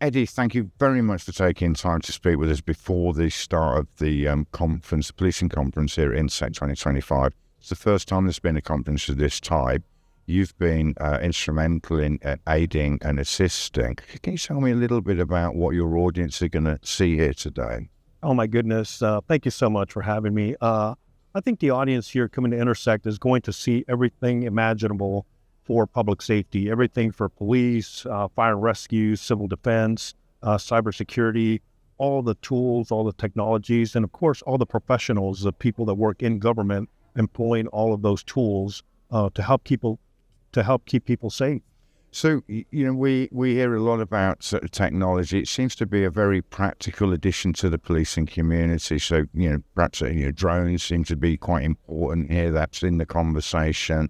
Eddie, thank you very much for taking time to speak with us before the start of the conference, the policing conference here at Intersec 2025. It's the first time there's been a conference of this type. You've been instrumental in aiding and assisting. Can you tell me a little bit about what your audience are going to see here today? Oh, my goodness. Thank you so much for having me. I think the audience here coming to Intersect is going to see everything imaginable for public safety, everything for police, fire and rescue, civil defense, cybersecurity, all the tools, all the technologies, and of course, all the professionals, the people that work in government, employing all of those tools to help keep people safe. So, we hear a lot about sort of technology. It seems to be a very practical addition to the policing community. So, perhaps drones seem to be quite important here. That's in the conversation.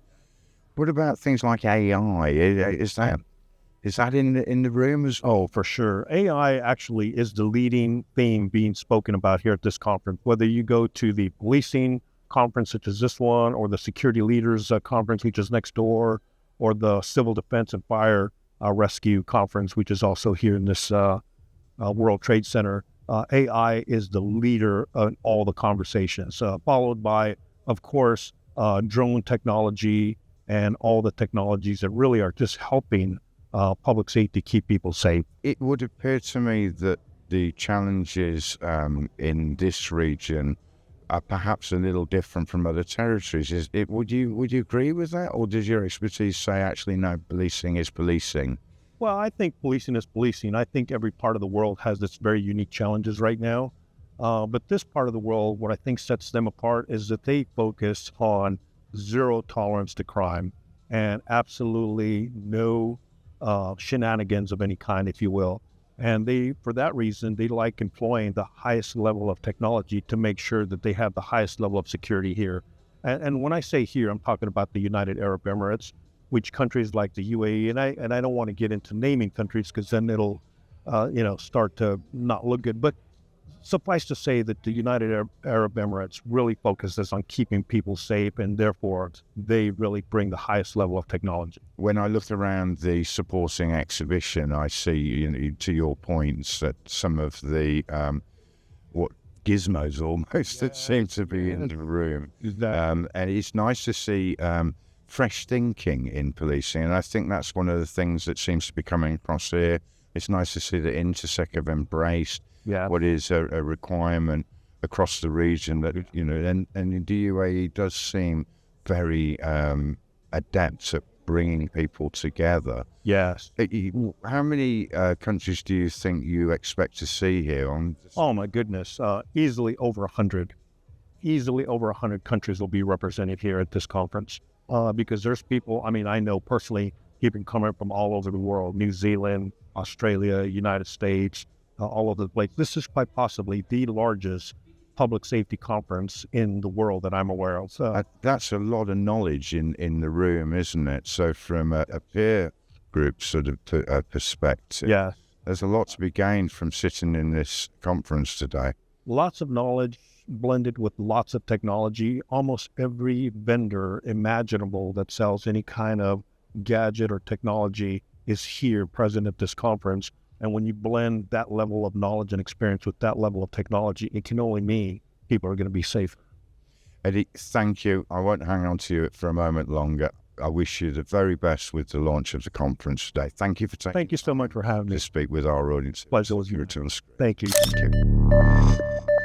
What about things like AI? Is that in the room as well? Oh, for sure. AI actually is the leading theme being spoken about here at this conference. Whether you go to the policing conference such as this one, or the security leaders conference, which is next door, or the civil defense and fire rescue conference, which is also here in this World Trade Center, AI is the leader in all the conversations, followed by, of course, drone technology, and all the technologies that really are just helping public safety keep people safe. It would appear to me that the challenges in this region are perhaps a little different from other territories. Would you agree with that, or does your expertise say actually no, policing is policing? Well, I think policing is policing. I think every part of the world has its very unique challenges right now. But this part of the world, what I think sets them apart is that they focus on zero tolerance to crime and absolutely no shenanigans of any kind, if you will. And for that reason, they like employing the highest level of technology to make sure that they have the highest level of security here. And when I say here, I'm talking about the United Arab Emirates, which countries like the UAE, and I don't want to get into naming countries because then it'll, start to not look good. But suffice to say that the United Arab Emirates really focuses on keeping people safe, and therefore they really bring the highest level of technology. When I look around the supporting exhibition, I see, to your points, that some of the gizmos almost that seem to be in the room. And it's nice to see fresh thinking in policing, and I think that's one of the things that seems to be coming across here. It's nice to see that Intersec have embraced what is a requirement across the region that, and the UAE does seem very adept at bringing people together. Yes. How many countries do you think you expect to see here? Oh, my goodness. Easily over 100. Easily over 100 countries will be represented here at this conference because there's people, I know personally, people coming from all over the world, New Zealand, Australia, United States, all over the place. This is quite possibly the largest public safety conference in the world that I'm aware of. So that's a lot of knowledge in the room, isn't it? So from a peer group sort of perspective, there's a lot to be gained from sitting in this conference today. Lots of knowledge blended with lots of technology. Almost every vendor imaginable that sells any kind of gadget or technology is here present at this conference. And when you blend that level of knowledge and experience with that level of technology, it can only mean people are going to be safer. Eddie, thank you. I won't hang on to you for a moment longer. I wish you the very best with the launch of the conference today. Thank you for taking Thank you so much for having me to speak with our audience. Pleasure was yours. Thank you. Thank you.